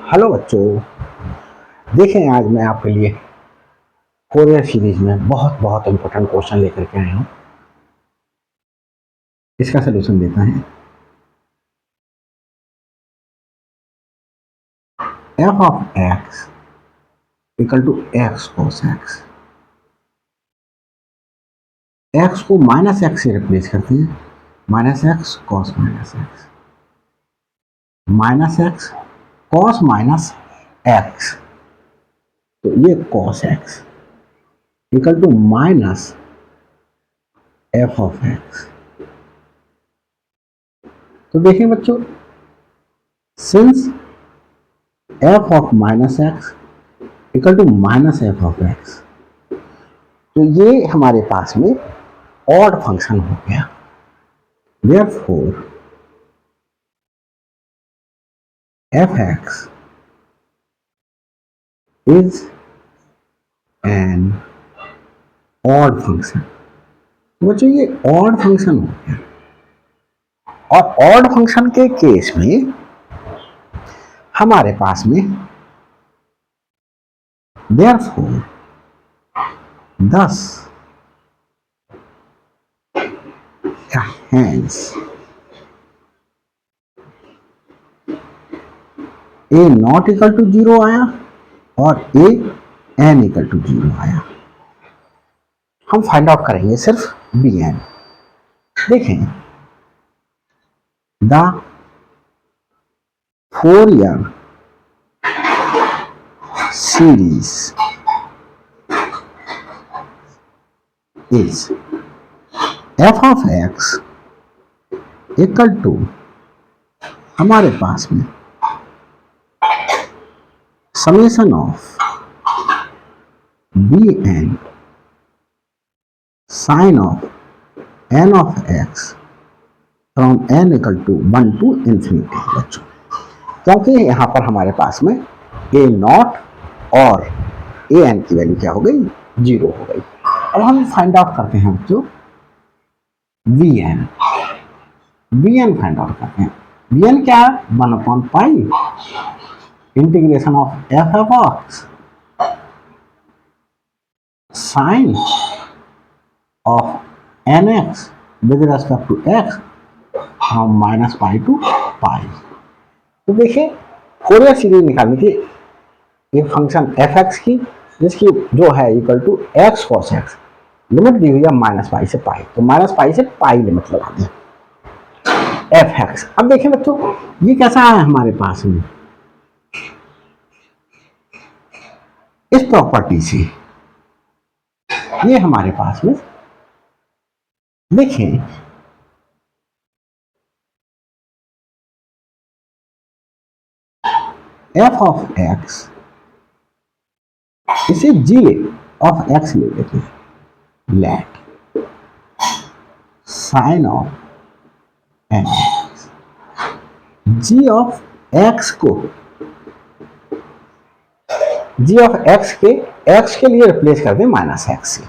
Hello बच्चों, देखें आज मैं आपके लिए फोरियर सीरीज में बहुत बहुत इंपॉर्टेंट क्वेश्चन लेकर के आया हूँ। इसका सोल्यूशन देता है। F of x equal to x cos x. X को माइनस एक्स से रिप्लेस करते हैं, minus x cos minus x, minus x cos minus x, तो ये cos x equal to minus f of x. तो देखें बच्चों, since f of minus x equal to minus f of x, तो ये हमारे पास में ऑड फंक्शन हो गया। Therefore, f(x) is an odd function। बच्चों ये ऑड फंक्शन हो गया, और ऑड फंक्शन के केस में हमारे पास में therefore thus hence a not equal to 0 आया और a n equal to 0 आया। हम फाइंड आउट करेंगे सिर्फ बी एन। देखें, the Fourier series is f of x equal to, हमारे पास में summation of b n sine of n of x from n equal to 1 to infinity. बच्चों, क्योंकि यहाँ पर हमारे पास में ए नॉट और ए एन की वैल्यू क्या हो गई, 0 हो गई। अब हम फाइंड आउट करते हैं बच्चों V N. V N find out करते हैं। वी एन क्या है, 1/पाई integration of F F X sine of N X with respect to X from -पाई टू पाई। तो देखिए, फोरियर सीरीज निकालनी थी एक फंक्शन एफ एक्स की, जिसकी जो है equal to X cos X, limit दी हुई है -पाई से पाई, तो -पाई से पाई लिमिट लगा दें एफ एक्स। अब देखें बच्चों, ये कैसा है हमारे पास में, इस प्रॉपर्टी से ये हमारे पास में देखें एफ ऑफ एक्स, इसे जी ऑफ एक्स ले लेते हैं, let sine of N x, g of x को जी ऑफ एक्स के लिए रिप्लेस कर दें माइनस एक्स से,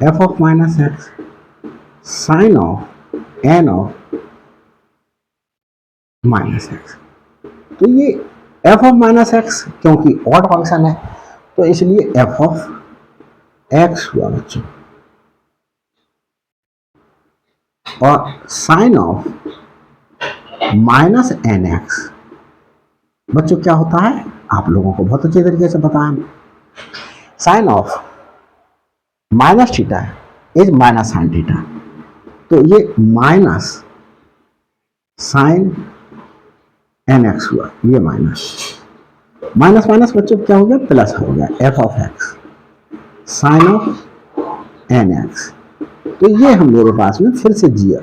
f of minus x sine of n of minus x. तो ये एफ ऑफ माइनस एक्स क्योंकि ऑड फंक्शन है, तो इसलिए एफ ऑफ एक्स हुआ बच्चों, और sine of minus n x बच्चों क्या होता है, आप लोगों को बहुत अच्छे तरीके से पता है। Sine of minus theta is minus sine theta, तो ये माइनस साइन एन एक्स हुआ, ये माइनस माइनस माइनस बच्चों क्या हो गया, प्लस हो गया, f of x sine of N x. तो ये हम मेरे पास में फिर से जी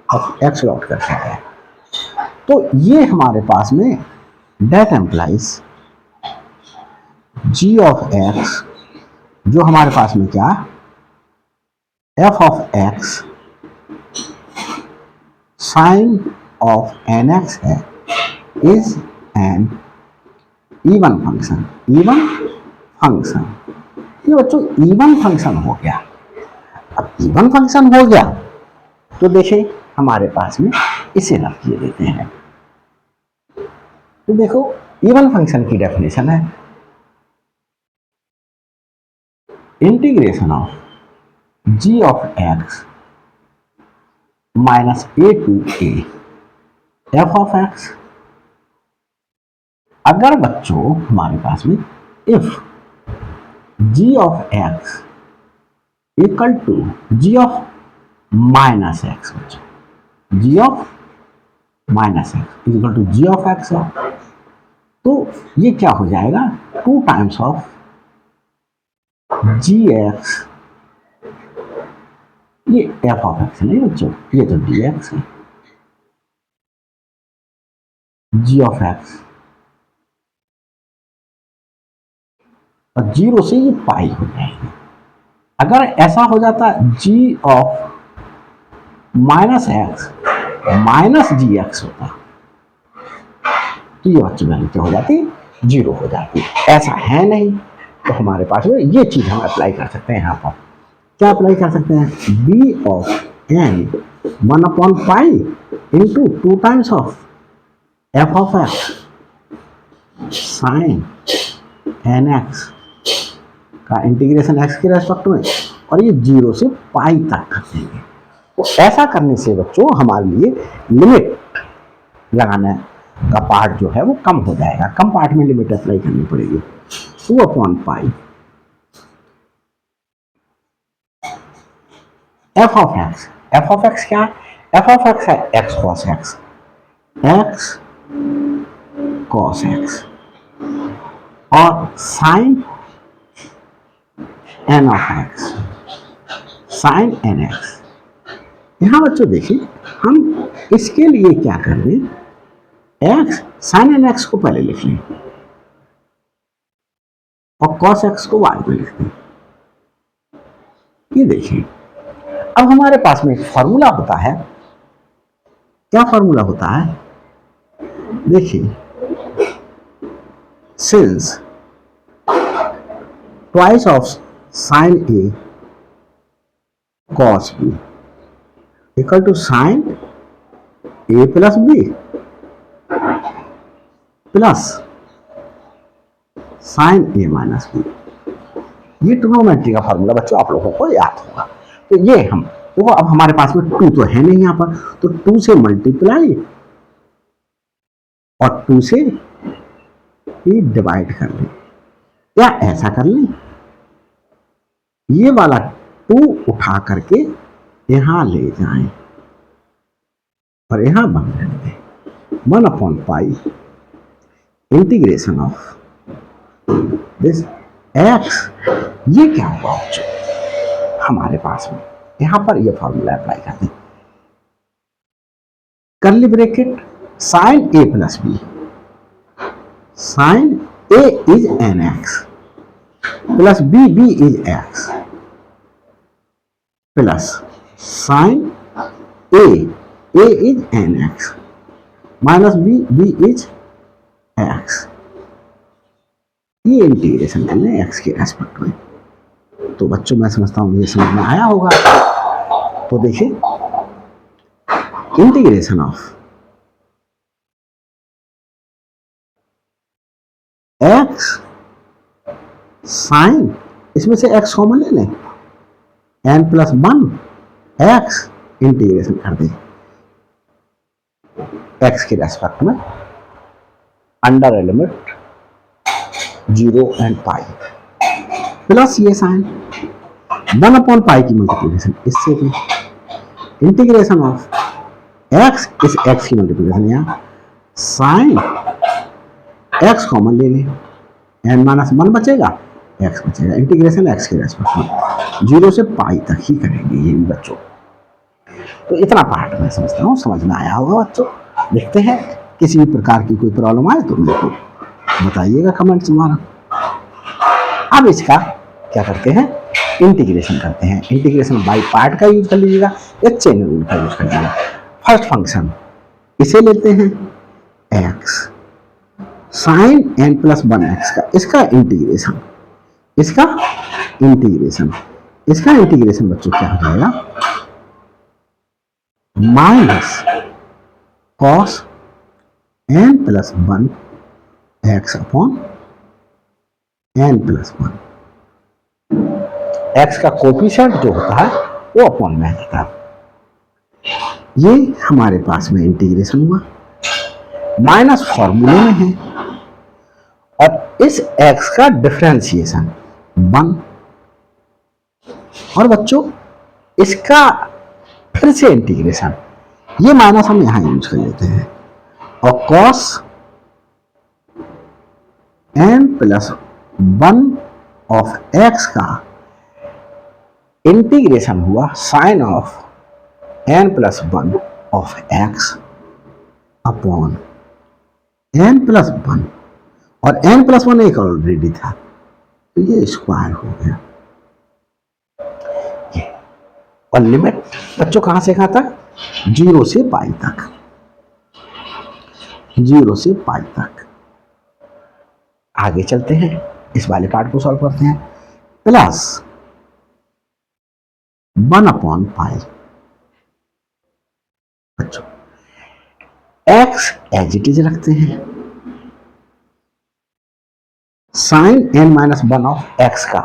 ऑफ एक्स लौट कर सकते हैं। तो ये हमारे पास में that implies G of X, जो हमारे पास में क्या F of x sine of N X है, is an even function. Even function, ये बच्चों इवन फंक्शन हो गया। अब इवन फंक्शन हो गया तो देखिए हमारे पास में इसे रख दिए देते हैं, तो देखो इवन फंक्शन की डेफिनेशन है integration of G of X minus A to A F of X. अगर बच्चों हमारे पास में if G of x equal to G of minus X, बच्चों G of minus x equal to G of X है, तो ये क्या हो जाएगा 2 टाइम्स ऑफ जी एक्स, ये एफ ऑफ एक्स नहीं बच्चों, ये तो डी एक्स है, जी ऑफ एक्स और जीरो से ये पाई हो जाएगी। अगर ऐसा हो जाता G of minus x minus G X होता तो ये बच्चों वैल्यू क्या हो जाती, जीरो हो जाती। ऐसा है नहीं, तो हमारे पास में ये चीज हम अप्लाई कर सकते हैं। यहाँ पर क्या अप्लाई कर सकते हैं, बी ऑफ एन 1/पाई into 2 times of F of x sine N X का इंटीग्रेशन एक्स के रेस्पेक्ट में, और ये जीरो से पाई तक कर देंगे। तो ऐसा करने से बच्चों हमारे लिए लिमिट लगाने का पार्ट जो है वो कम हो जाएगा, कम पार्ट में लिमिट अप्लाई करनी पड़ेगी। 2/पाई F of X, F of x क्या है, एफ ऑफ एक्स है X cos X, X cos X और sine N of x, sine N X. यहां बच्चों देखिए हम इसके लिए क्या कर रहे हैं, एक्स साइन एन एक्स को पहले लिख लें और कॉस एक्स को बाद में लिख दें। ये देखिए अब हमारे पास में एक फॉर्मूला होता है, क्या फॉर्मूला होता है, देखिए since twice of sine a cos b equal to sine a plus b plus sine a minus b. ये ट्रिग्नोमेट्री का फॉर्मूला बच्चों आप लोगों को याद होगा। तो ये हम देखो अब हमारे पास में 2 तो है नहीं यहाँ पर, तो 2 से मल्टीप्लाई और 2 से ही डिवाइड कर लें, या ऐसा कर लें ये वाला 2 उठा करके यहां ले जाएं और यहां बन दें 1/पाई इंटीग्रेशन ऑफ दिस एक्स। ये क्या होगा बच्चों हमारे पास में, यहां पर ये फॉर्मूला अप्लाई कर दें, curly bracket sine a plus b, sine a is n x plus b b is x plus sine a is n x minus b is x. ये इंटीग्रेशन कर लें एक्स के रेस्पेक्ट में। तो बच्चों मैं समझता हूं ये समझ में आया होगा। तो देखिए इंटीग्रेशन ऑफ एक्स साइन, इसमें से एक्स कॉमन ले लें, एन प्लस 1 एक्स इंटीग्रेशन कर दें एक्स के रेस्पेक्ट में under limit 0 and pi plus ये साइन 1/पाई की मल्टीप्लिकेशन इससे भी इंटीग्रेशन ऑफ एक्स, इस एक्स की मल्टीप्लिकेशन यहाँ साइन एक्स कॉमन ले लें, एन माइनस 1 बचेगा, एक्स बचेगा, इंटीग्रेशन एक्स के रेस्पेक्ट में 0 से पाई तक ही करेंगे ये भी बच्चों। तो इतना पार्ट मैं समझता हूँ समझ में आया होगा बच्चों। देखते हैं किसी भी प्रकार की कोई प्रॉब्लम आए तो मेरे को बताइएगा कमेंट्स द्वारा। अब इसका क्या करते हैं, इंटीग्रेशन करते हैं। इंटीग्रेशन बाय पार्ट का यूज कर लीजिएगा या चेन रूल का यूज कर लीजिएगा। फर्स्ट फंक्शन इसे लेते हैं x sine n plus 1 x का, इसका इंटीग्रेशन, इसका इंटीग्रेशन, इसका इंटीग्रेशन बच्चों क्या हो जाएगा, minus cos N plus 1 x upon N plus one. X का कोफिशिएंट जो होता है वो अपॉन में आता है। ये हमारे पास में इंटीग्रेशन हुआ, माइनस फॉर्मूले में है, और इस एक्स का डिफरेंशिएशन 1। और बच्चों इसका फिर से इंटीग्रेशन, ये माइनस हम यहां यूज कर लेते हैं, और cos n plus 1 of x का इंटीग्रेशन हुआ sine of n plus 1 of x upon n plus 1, और n प्लस 1 एक ऑलरेडी था तो ये स्क्वायर हो गया। और लिमिट बच्चों कहां से कहां तक? 0 से पाई तक, 0 से पाई तक। आगे चलते हैं, इस वाले पार्ट को सॉल्व करते हैं। Plus 1 upon pi. बच्चों एक्स एज इट इज रखते हैं, sine n minus 1 of x का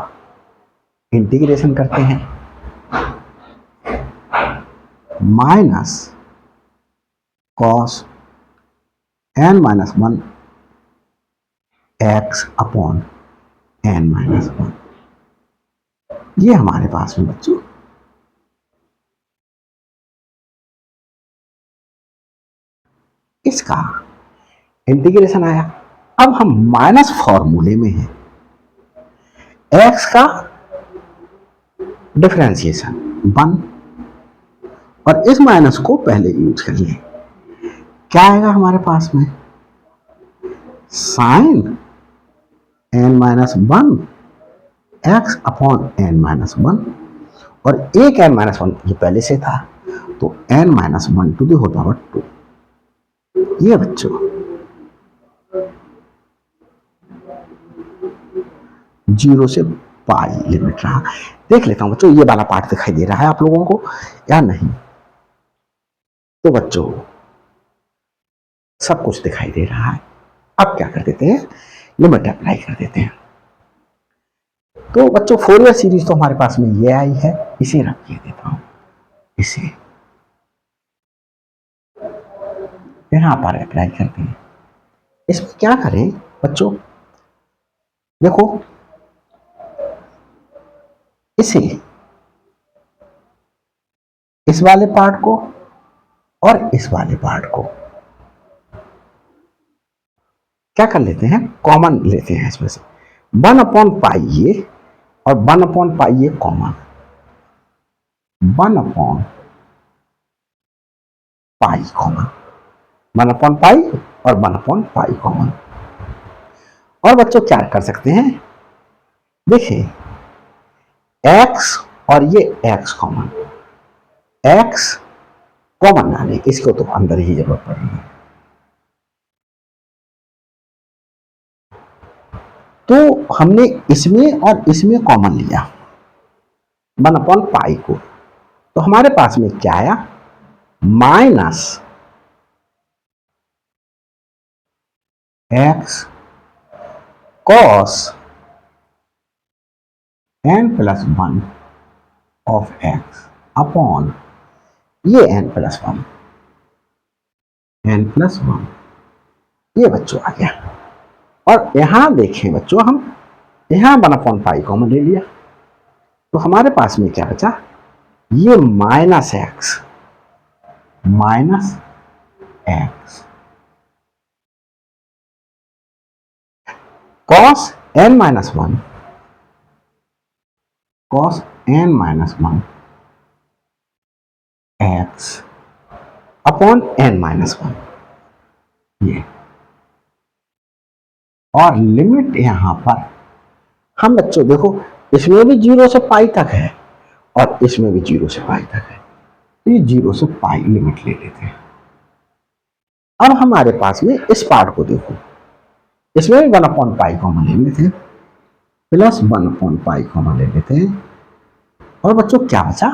इंटीग्रेशन करते हैं, minus cos n minus 1 x upon n minus 1। ये हमारे पास में बच्चों इसका इंटीग्रेशन आया। अब हम माइनस फॉर्मूले में हैं, एक्स का डिफरेंशिएशन 1, और इस माइनस को पहले यूज कर लिए। क्या आएगा हमारे पास में? Sine n minus 1 x upon n minus 1, और एक n माइनस 1 ये पहले से था तो n minus 1 to the whole power 2। ये बच्चों जीरो से पाई लिमिट रहा। देख लेता हूं बच्चों ये वाला पार्ट दिखाई दे रहा है आप लोगों को या नहीं? तो बच्चों सब कुछ दिखाई दे रहा है। अब क्या कर देते हैं, लिमिट अप्लाई कर देते हैं। तो बच्चों फोरियर सीरीज तो हमारे पास में ये आई है, इसे रख के देता हूं, इसे यहां पर अप्लाई करते हैं। इसमें क्या करें बच्चों, देखो इसे इस वाले पार्ट को और इस वाले पार्ट को क्या कर लेते हैं, कॉमन लेते हैं इसमें से। 1 अपॉन पाई ये और 1 अपॉन पाई ये common, 1 upon pi common, 1 upon पाई और 1 अपॉन पाई कॉमन। और बच्चों क्या कर सकते हैं, देखिए x और ये x कॉमन, x कॉमन ना ले, इसको तो अंदर ही जरूरत पड़ेगी। तो हमने इसमें और इसमें कॉमन लिया 1 अपॉन पाई को, तो हमारे पास में क्या आया, minus x cos n plus 1 of x upon ये n प्लस 1, n प्लस 1, ये बच्चों आ गया। और यहां देखें बच्चों, हम यहां 1 अपॉन पाई कॉमन ले लिया, तो हमारे पास में क्या बचा, ये minus x, minus x cos n minus 1, cos n minus 1 x upon n minus 1, ये। और लिमिट यहां पर हम बच्चों देखो, इसमें भी 0 से पाई तक है और इसमें भी 0 से पाई तक है, तो ये 0 से पाई लिमिट ले लेते हैं। अब हमारे पास में इस पार्ट को देखो, इसमें भी 1 अपॉन पाई कॉमन ले लेते हैं, प्लस 1 अपॉन पाई कॉमन ले लेते हैं। और बच्चों क्या बचा,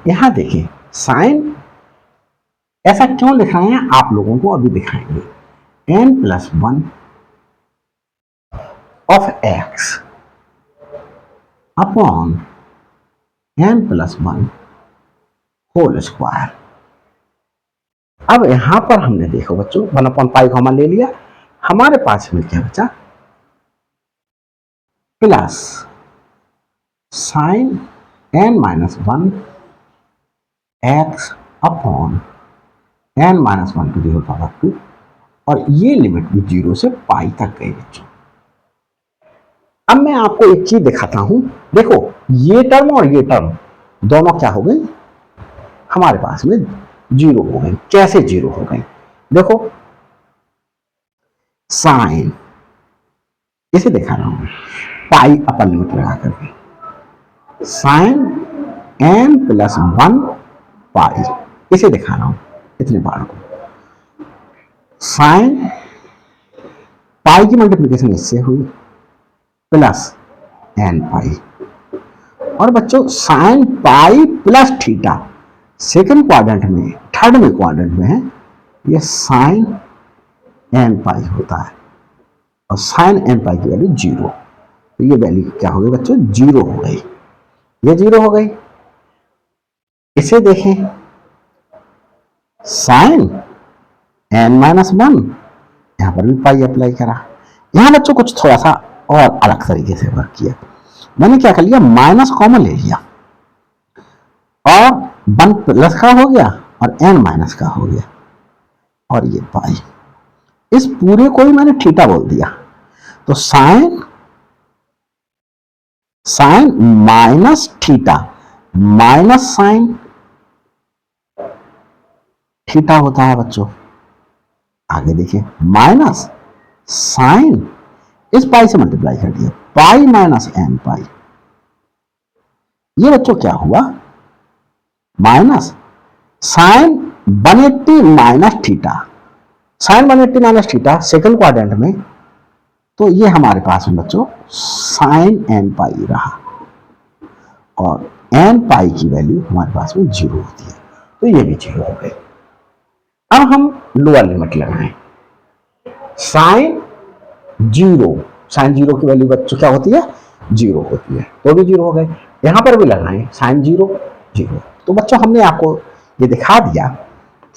यहां देखिए साइन, ऐसा क्यों लिख रहे हैं आप लोगों को अभी दिखाएंगे, n plus 1 of x upon N plus one whole square. अब यहां पर हमने देखो बच्चों 1/पाई कॉमन ले लिया, हमारे पास में क्या बचा, plus sine n minus one x upon N minus one to the whole power two, और ये लिमिट भी 0 से पाई तक गई बच्चों। अब मैं आपको एक चीज दिखाता हूं, देखो ये टर्म और ये टर्म दोनों क्या हो गई, हमारे पास में 0 हो गई। कैसे 0 हो गई, देखो साइन, इसे दिखा रहा हूं पाई अपर लिमिट लगा करके, sine n plus one pi, इसे दिखा रहा हूं इतने बार को। साइन पाई की मल्टीप्लिकेशन इससे हुई प्लस एन पाई, और बच्चों sine pi plus theta second quadrant में, थर्ड में क्वाड्रेंट में है, ये साइन एन पाई होता है, और साइन एन पाई की वैल्यू 0, तो ये वैल्यू क्या हो गई बच्चों, 0 हो गई, ये 0 हो गई। इसे देखें, साइन एन माइनस वन, यहां पर भी पाई अप्लाई करा, यहां बच्चों कुछ थोड़ा सा और अलग तरीके से वर्क किया, मैंने क्या कर लिया, माइनस कॉमन ले लिया, और वन प्लस का हो गया और एन माइनस का हो गया, और ये पाई, इस पूरे को ही मैंने थीटा बोल दिया, तो sine minus theta minus sine theta होता है बच्चों। आगे देखिए, माइनस साइन इस पाई से मल्टीप्लाई कर दिया, पाई माइनस एन पाई, ये बच्चों क्या हुआ, minus sine 180 minus theta, sine 180 minus theta second quadrant में, तो ये हमारे पास में बच्चों साइन एन पाई रहा, और एन पाई की वैल्यू हमारे पास में 0 होती है, तो ये भी 0 हो गए। अब हम लोअर लिमिट लगाएं, साइन 0, साइन 0 की वैल्यू बच्चों क्या होती है, 0 होती है, तो भी 0 हो गए। यहां पर भी लगाएं साइन 0 0, तो बच्चों हमने आपको ये दिखा दिया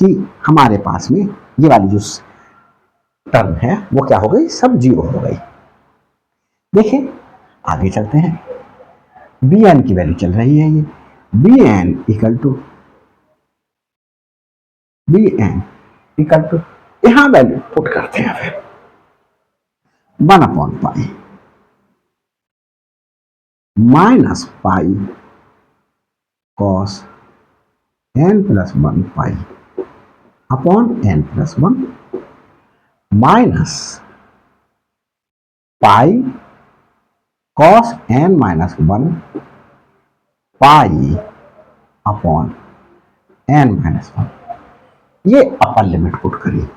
कि हमारे पास में ये वाली जो टर्म है वो क्या हो गई, सब 0 हो गई। देखिए आगे चलते हैं, बी एन की वैल्यू चल रही है, ये बी एन इक्वल टू यहां वैल्यू पुट करते हैं, फिर 1/पाई minus pi cos N plus one pi upon N plus one minus pi cos N minus one pi upon N minus one, ये अपर लिमिट पुट करिए,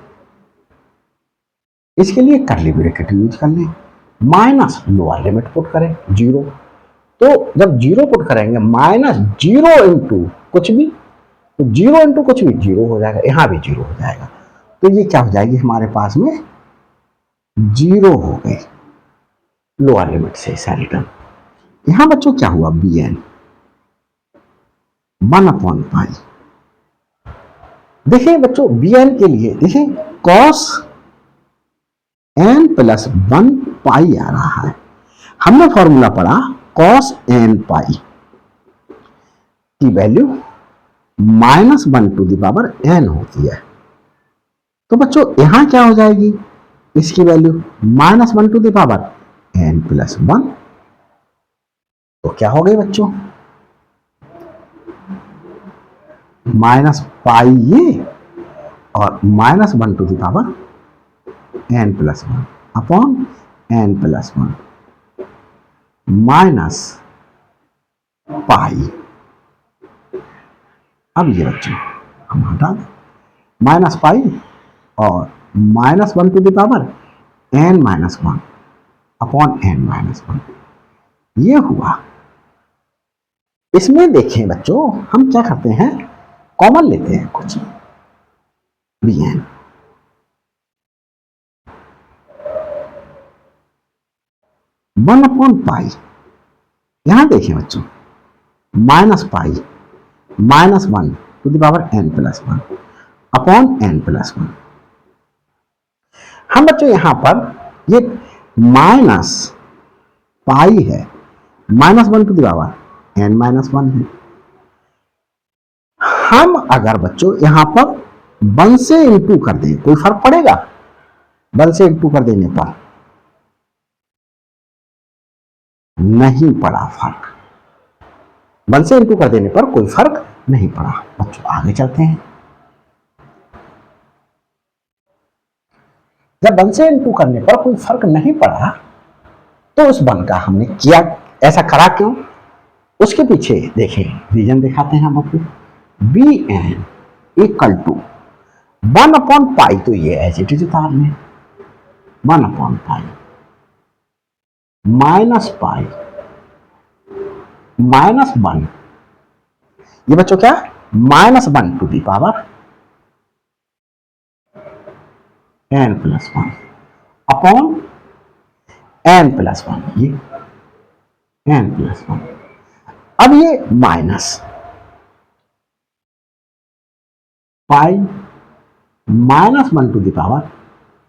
इसके लिए curly bracket use कर लें, माइनस लोअर लिमिट पुट करें 0, तो जब 0 put करेंगे माइनस 0 इंटू कुछ भी, तो 0 इंटू कुछ भी 0 हो जाएगा, यहां भी 0 हो जाएगा, तो ये क्या हो जाएगी हमारे पास में 0 हो गई लोअर लिमिट से सारी टर्म। यहां बच्चों क्या हुआ, बी एन 1/पाई, देखिए बच्चों बी एन के लिए देखिए cos N plus one pi आ रहा है, हमने फॉर्मूला पढ़ा कॉस एन पाई की value -1 to the power N होती है, तो बच्चों यहां क्या हो जाएगी, इसकी value -1 to the power N plus one, तो क्या हो गई बच्चों, माइनस पाई ये और -1 to the power N plus one upon N plus one minus pi. अब ये बच्चों हम हटा दें, माइनस पाई और -1 to the power n minus one upon N minus one, ये हुआ। इसमें देखें बच्चों हम क्या करते हैं, कॉमन लेते हैं कुछ, बी एन 1/पाई, यहां देखिए बच्चों, -पाई -1 to the power n+1 upon n+1। हम बच्चों यहां पर ये माइनस पाई है, -1 टू द पावर n-1 है। हम अगर बच्चों यहां पर 1 से इंटू कर दें, कोई फर्क पड़ेगा? 1 से इंटू कर देने पर नहीं पड़ा फर्क, 1 से इंटू कर देने पर कोई फर्क नहीं पड़ा। बच्चों आगे चलते हैं। जब 1 से इंटू करने पर कोई फर्क नहीं पड़ा तो उस 1 का हमने किया, ऐसा करा क्यों? उसके पीछे देखें, रीजन दिखाते हैं हम आपको। bn इक्वल टू 1/पाई, तो ये एज इट इज उतार लें, 1/पाई -पाई -1, ये बच्चों क्या, -1 to the power n+1 upon n+1, ये n+1। अब ये minus pi -1 to the power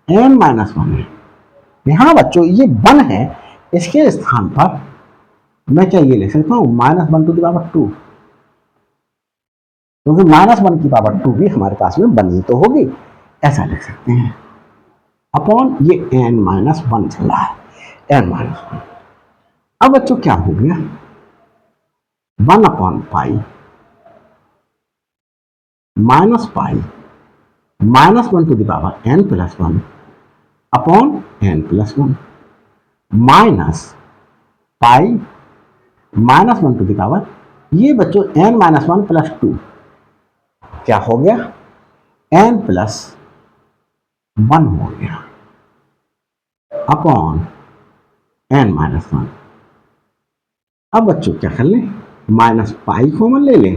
n-1 है। यहां बच्चों ये 1 है, इसके स्थान पर मैं क्या ये लिख सकता हूं, -1 टू दी पावर 2, क्योंकि -1 की पावर 2 भी हमारे पास में बनी तो होगी, ऐसा लिख सकते हैं। अपॉन ये n-1 चल रहा है, n-1। अब बच्चों क्या हो गया, 1/पाई -पाई -1 to the power n+1 upon n+1 minus pi -1 to the power, ये बच्चों n-1 प्लस 2 क्या हो गया, n+1 हो गया अपॉन n-1। अब बच्चों क्या कर लें, माइनस पाई कॉमन ले लें,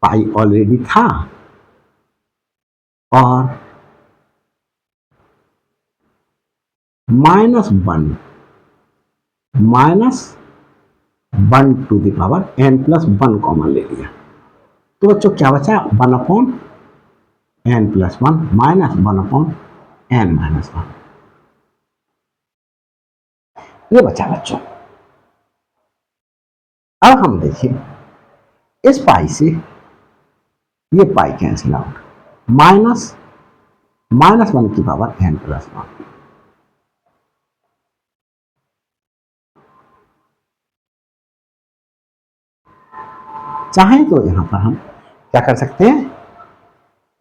पाई ऑलरेडी था, और -1 to the power n+1 common ले लिया, तो बच्चों क्या बचा, 1/n+1 -1/n-1, ये बचा बच्चों। अब हम देखिए, इस पाई से ये पाई कैंसिल आउट, -1 की पावर n+1, चाहे तो यहां पर हम क्या कर सकते हैं,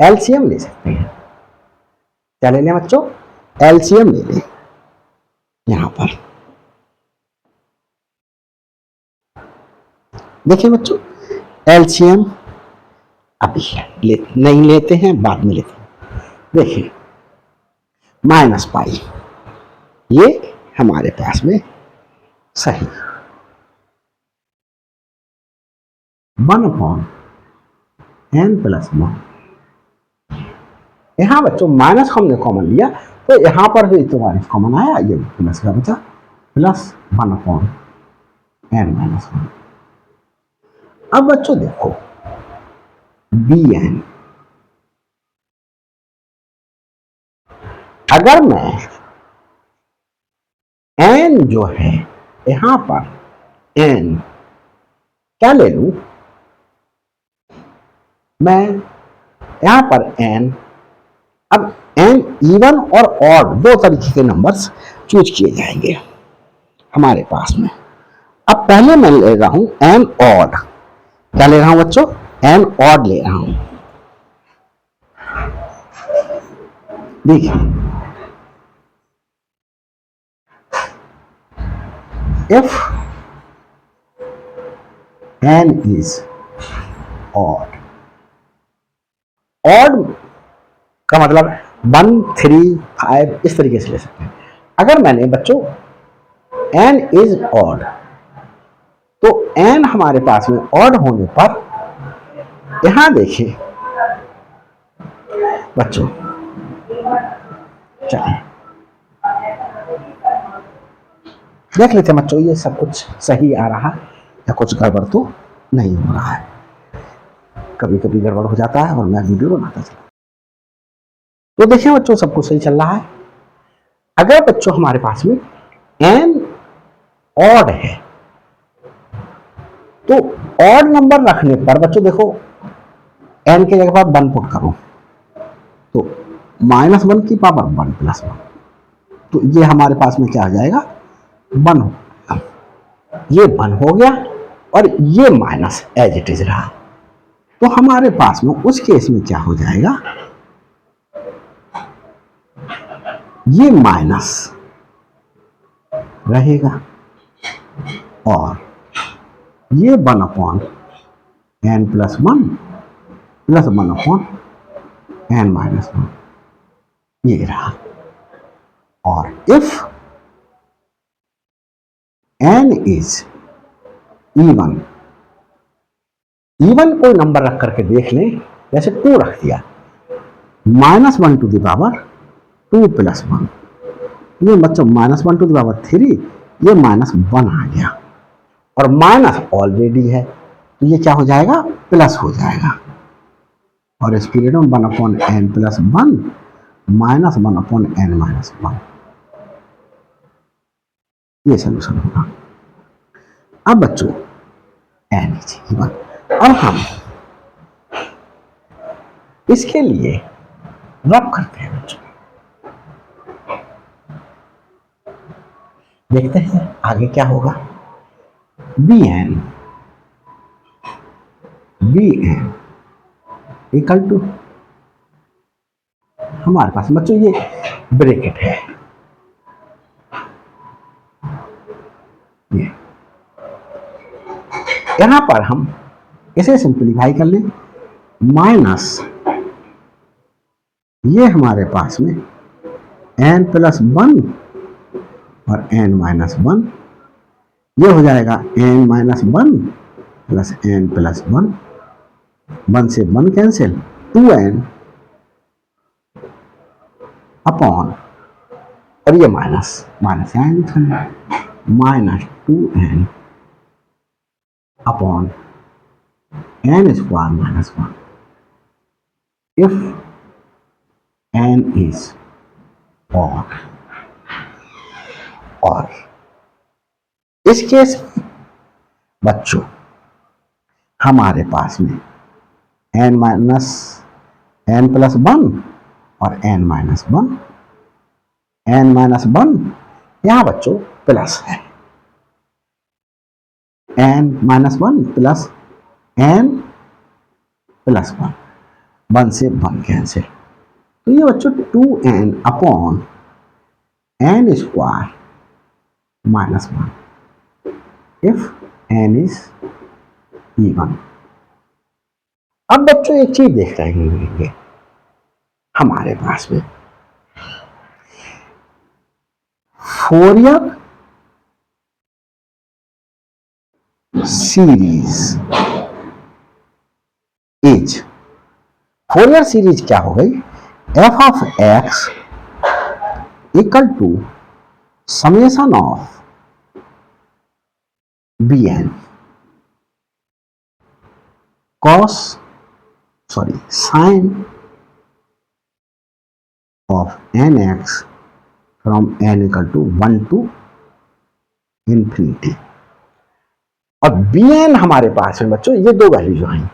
एलसीएम ले सकते हैं। क्या ले लें बच्चों, एलसीएम ले लें। यहां पर देखिए बच्चों, एलसीएम अभी नहीं लेते हैं, बाद में लेते हैं। देखिए -पाई ये हमारे पास में सही, 1/n+1, यहां बच्चों माइनस हमने कॉमन लिया, तो यहां पर भी तो माइनस कॉमन आया, ये प्लस का बचा, +1/n-1। अब बच्चों देखो, bn, अगर मैं n जो है यहां पर n क्या ले लूं, मैं यहां पर n, अब n इवन और ऑड दो तरीके के नंबर्स चूज किए जाएंगे हमारे पास में। अब पहले मैं ले रहा हूं n ऑड, क्या ले रहा हूं बच्चों, n ऑड ले रहा हूं। देखिए if n is odd, odd का मतलब 1, 3, 5 इस तरीके से ले सकते हैं। अगर मैंने बच्चों n इज ऑड, तो n हमारे पास में ऑड होने पर यहां देखिए बच्चों, चलिए देख लेते हैं बच्चों ये सब कुछ सही आ रहा है या कुछ गड़बड़ तो नहीं हो रहा है। कभी कभी गड़बड़ हो जाता है और मैं वीडियो बनाता चला। तो देखिए बच्चों सब कुछ सही चल रहा है। अगर बच्चों हमारे पास में n ऑड है तो ऑड नंबर रखने पर बच्चों देखो n की जगह पर 1 पुट करो तो -1 की पावर 1 + 1, तो ये हमारे पास में क्या आ जाएगा 1 हो गया। ये 1 हो गया और ये माइनस एज इट इज रहा, तो हमारे पास में उस केस में क्या हो जाएगा, ये माइनस रहेगा और ये 1/n + 1 + 1/n - 1 ये रहा। और if n is even, even कोई नंबर रख करके देख लें, जैसे 2 रख दिया, -1 टू द पावर 2 + 1, ये बच्चों -1 टू द पावर 3, ये -1 आ गया और माइनस ऑलरेडी है तो ये क्या हो जाएगा प्लस हो जाएगा और इस पीरियड में 1/n + 1 -1/n - 1 ये सोल्यूशन होगा। अब बच्चों n इज इवन और हम इसके लिए रब करते हैं बच्चों, देखते हैं आगे क्या होगा। bn इक्वल टू, हमारे पास बच्चों ये ब्रैकेट है, ये यहां पर हम इसे सिंप्लीफाई कर लें, माइनस ये हमारे पास में n + 1 और n - 1, ये हो जाएगा n - 1 + n + 1, 1 से 1 कैंसिल, 2n अपॉन, और ये माइनस यहाँ लिखना है, -2n upon n² - 1 if n is odd। और इस केस में बच्चों हमारे पास में n + 1 और n - 1, n - 1 यहां बच्चों प्लस है, n - 1 + n + 1, 1 से 1 कैंसिल, तो ये बच्चों 2n upon n² - 1 if n is even. अब बच्चों एक चीज देख रहे होंगे हमारे पास में Fourier series is, Fourier series क्या हो गई, f(x) equal to summation of bn cos sin of nx from n equal to 1 to infinity। और bn हमारे पास में बच्चों ये दो वैल्यू जो हैं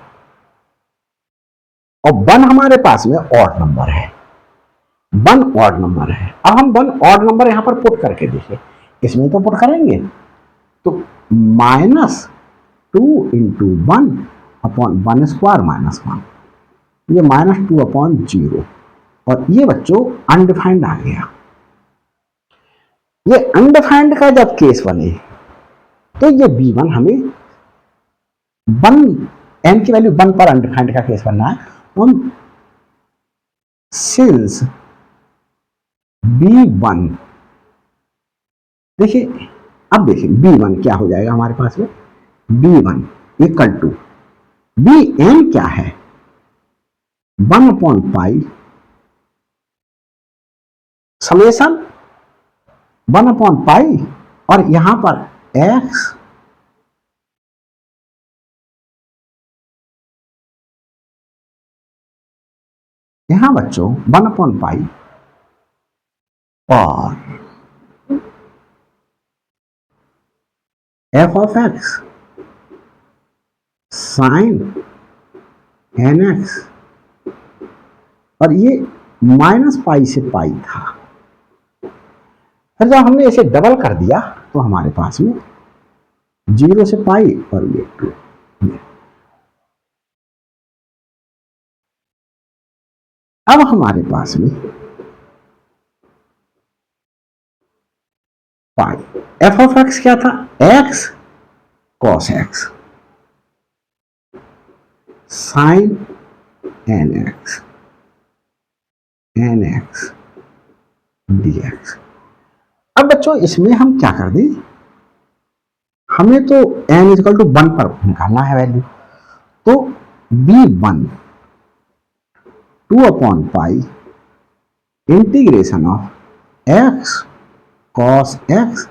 और 1 हमारे पास में ऑड नंबर है, 1 ऑड नंबर है। अब हम 1 ऑड नंबर यहां पर पुट करके देखें, इसमें तो पुट करेंगे तो -2 × 1 अपॉन 1² - 1, ये -2/0 और ये बच्चों अनडिफाइंड आ गया। ये अनडिफाइंड का जब केस बने तो ये b1 हमें 1 n की वैल्यू 1 पर अनडिफाइंड का केस बनना है, हम सिंस b1 देखिए, अब देखिए b1 क्या हो जाएगा हमारे पास में, b1 इक्वल टू bn क्या है 1/π समेशन 1/π और यहां पर x यहां बच्चों 1/पाई और f of x sine nx और ये -पाई से पाई था। फिर जब हमने इसे डबल कर दिया तो हमारे पास में 0 से पाई और ये 2। अब हमारे पास में पाई एफ ऑफ एक्स क्या था, x cos x sine N x d x. अब बच्चों इसमें हम क्या कर दें, हमें तो n इजकल टू 1 पर निकालना है वैल्यू, तो b1 2/पाई integration of x cos x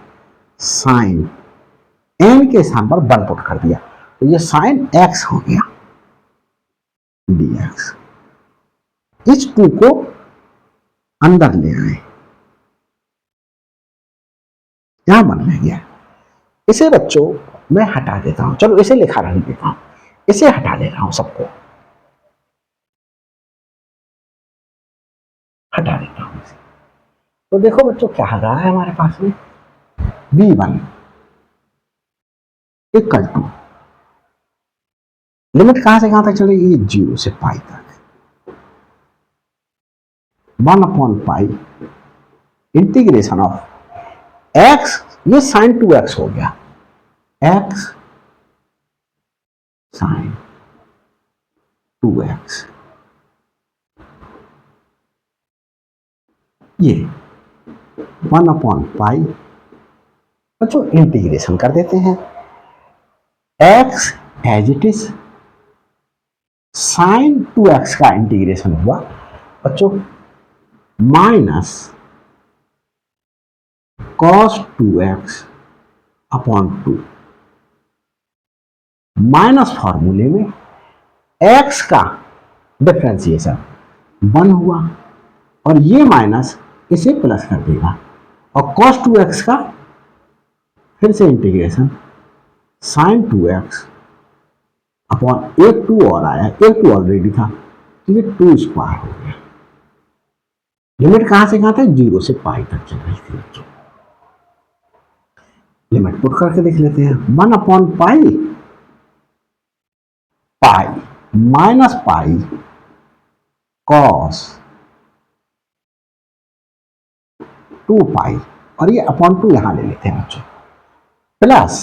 sine n के स्थान पर 1 पुट कर दिया तो ये साइन x हो गया dx। इस 2 को अंदर ले आए, यहां बन गया। इसे बच्चों मैं हटा देता हूं, चलो इसे लिखा रख देता हूं, इसे हटा दे रहा हूं, सबको हटा देता हूं इसे। तो देखो बच्चों क्या आ रहा है हमारे पास में, b1 इक्वल टू लिमिट कहां से कहां तक चलेगी, 0 से पाई तक 1/पाई इंटीग्रेशन ऑफ x, ये साइन 2x हो गया, x साइन 2x, ये 1/पाई बच्चों इंटीग्रेशन कर देते हैं, x as it is sine 2x का इंटीग्रेशन हुआ बच्चों minus cos 2x upon 2 minus फॉर्मूले में x का डिफरेंशिएशन 1 हुआ और ये माइनस इसे प्लस कर देगा और cos 2x का फिर से इंटीग्रेशन साइन 2x अपॉन एक 2 और आया, एक 2 ऑलरेडी था तो ये 2 स्क्वायर हो गया। लिमिट कहां से कहां तक, 0 से पाई तक चल रही थी बच्चों। लिमिट पुट करके देख लेते हैं, 1/पाई पाई माइनस पाई कॉस 2 पाई और ये अपॉन 2 यहां ले लेते हैं बच्चों, प्लस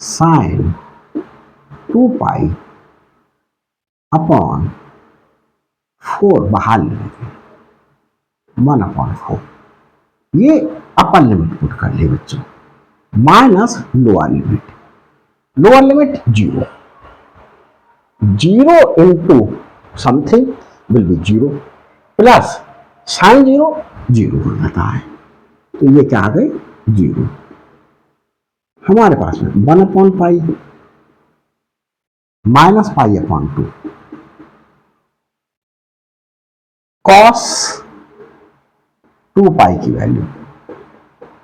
साइन 2 पाई अपॉन 4 बाहर ले लेते हैं 1/4, ये अपर लिमिट पुट कर लिए बच्चों, minus lower limit, lower limit 0 into something will be 0 plus sign 0 हो जाता है तो ये क्या आ गई 0। हमारे पास में 1/पाई माइनस पाई अपॉन 2 कॉस 2 पाई की वैल्यू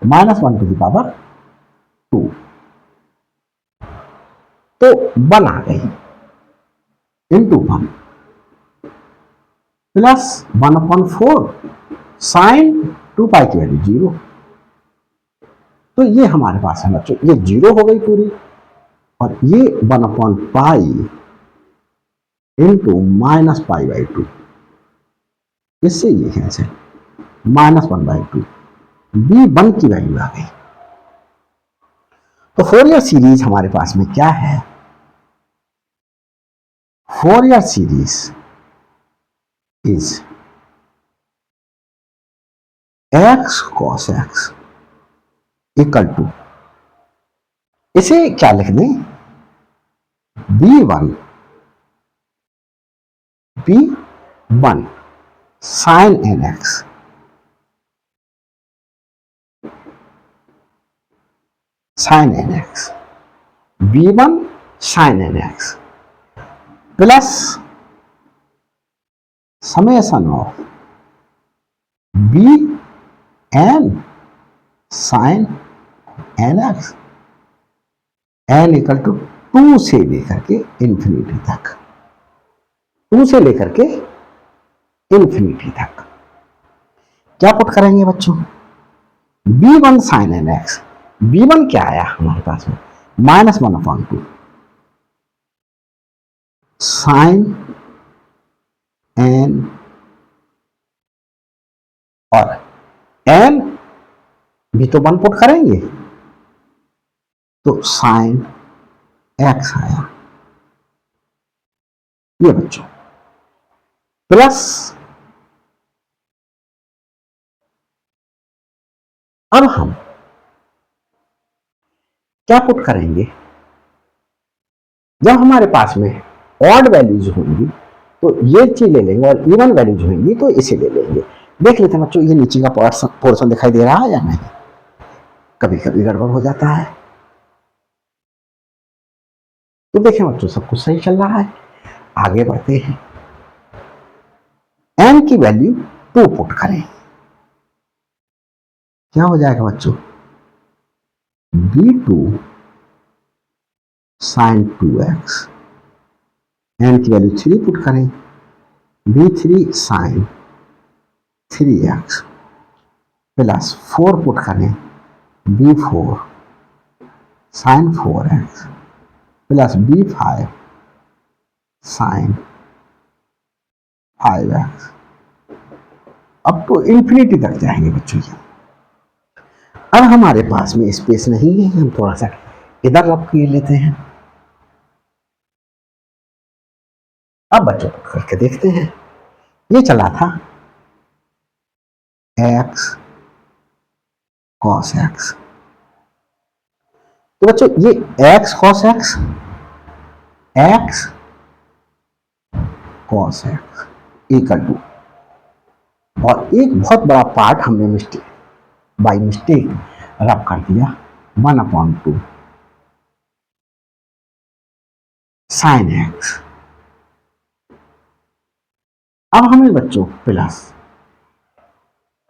-1 टू द पावर 2 तो 1 आ गई इंटू 1 प्लस 1/4 साइन 2 पाई की वैल्यू 0 तो ये हमारे पास है बच्चों, ये 0 हो गई पूरी और ये 1/पाई इंटू -पाई/2, इससे ये कैंसिल -1/2, b1 की वैल्यू आ गई। तो फोरियर सीरीज हमारे पास में क्या है, Fourier series is x cos x equal to, इसे क्या लिख दें, b1 sine nx sine N x, b1 sine N x plus summation of b n sine N x, n equal to 2 से लेकर के इंफिनिटी तक, 2 से लेकर के इंफिनिटी तक। क्या पुट करेंगे बच्चों? b1 sine N x, b1 क्या आया हमारे पास में? -1/2 साइन एन, और एन भी तो 1 पुट करेंगे तो साइन एक्स आया ये बच्चों, प्लस अब हम क्या पुट करेंगे? जब हमारे पास में ऑड वैल्यूज होंगी तो ये चीज ले लेंगे, और इवन वैल्यूज होंगी तो इसे ले लेंगे। देख लेते हैं बच्चों, ये नीचे का पोर्शन दिखाई दे रहा है या नहीं? कभी कभी गड़बड़ हो जाता है। तो देखें बच्चों, सब कुछ सही चल रहा है। आगे बढ़ते हैं, n की वैल्यू 2 पुट करें, क्या हो जाएगा बच्चों? b2 साइन 2x, n की वैल्यू 3 पुट करें, b3 sign 3x plus 4 put करें, b4 sign 4x plus b5 sign 5x। अब तो इंफिनिटी तक जाएंगे बच्चों ये। अब हमारे पास में स्पेस नहीं है, हम थोड़ा सा इधर रब किए लेते हैं। अब बच्चों करके देखते हैं, ये चला था x cos x, तो बच्चों ये x cos x, x cos x equal to, और एक बहुत बड़ा पार्ट हमने बाई मिस्टेक रब कर दिया 1/2 साइन एक्स। अब हमें बच्चों प्लस,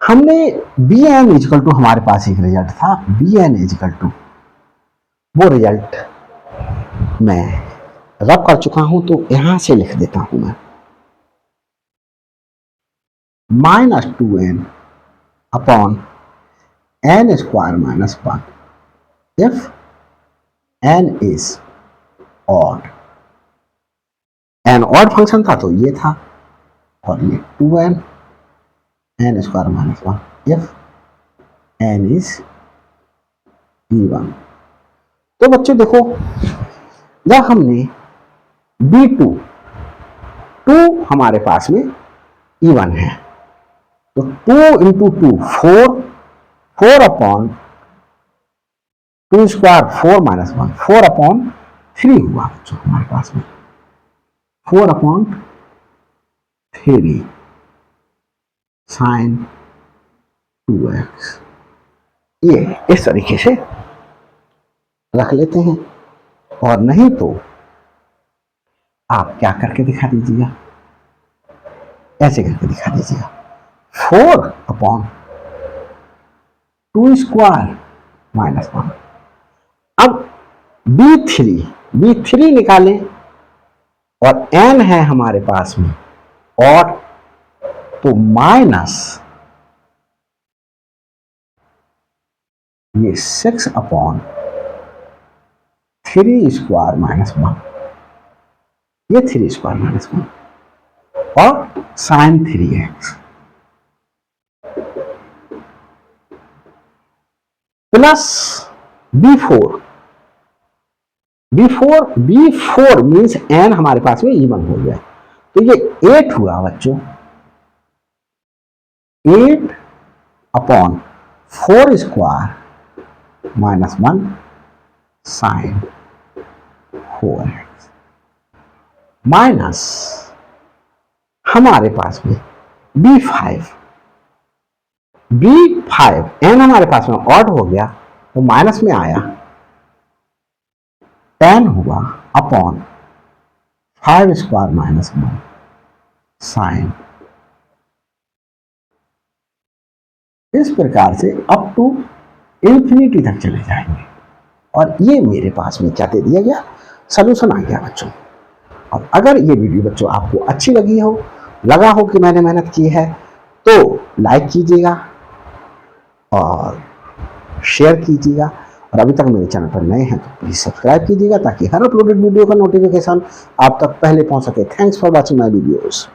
हमने बी एन इजिकल टू, हमारे पास एक रिजल्ट था बी एन इजिकल टू, वो रिजल्ट मैं रब कर चुका हूं तो यहां से लिख देता हूं मैं, -2n upon n square -1 if n is odd. n odd function था तो ये था, और ये 2n n square -1 if n is even. तो बच्चों देखो, जब हमने b2 2 हमारे पास में इवन है तो 2 इंटू 2 4, 4 अपॉन 2 स्क्वायर 4 -1 4 अपॉन 3 हुआ बच्चों हमारे पास में, 4 अपॉन 3 साइन 2x। ये इस तरीके से रख लेते हैं, और नहीं तो आप क्या करके दिखा दीजिएगा, ऐसे करके दिखा दीजिएगा, 4 अपॉन 2 स्क्वायर -1। अब b3 निकालें, और n है हमारे पास में, और तो माइनस ये 6 अपॉन 3 स्क्वायर -1, ये 3 स्क्वायर -1 और sign 3x plus b4 means n हमारे पास में इवन हो गया, तो ये 8 हुआ बच्चों, 8 upon 4 square -1 sign 4x minus हमारे पास में b5 n हमारे पास में ऑड हो गया तो माइनस में आया, tan हुआ अपॉन 5 स्क्वायर माइनस 1 साइन। इस प्रकार से अप टू इंफिनिटी तक चले जाएंगे और ये मेरे पास में क्या दे दिया गया, सलूशन आ गया बच्चों। और अगर ये वीडियो बच्चों आपको अच्छी लगी हो, लगा हो कि मैंने मेहनत की है, तो लाइक कीजिएगा और शेयर कीजिएगा। और अभी तक मेरे चैनल पर नए हैं तो प्लीज़ सब्सक्राइब कीजिएगा ताकि हर अपलोडेड वीडियो का नोटिफिकेशन आप तक पहले पहुंच सके। Thanks for watching my videos.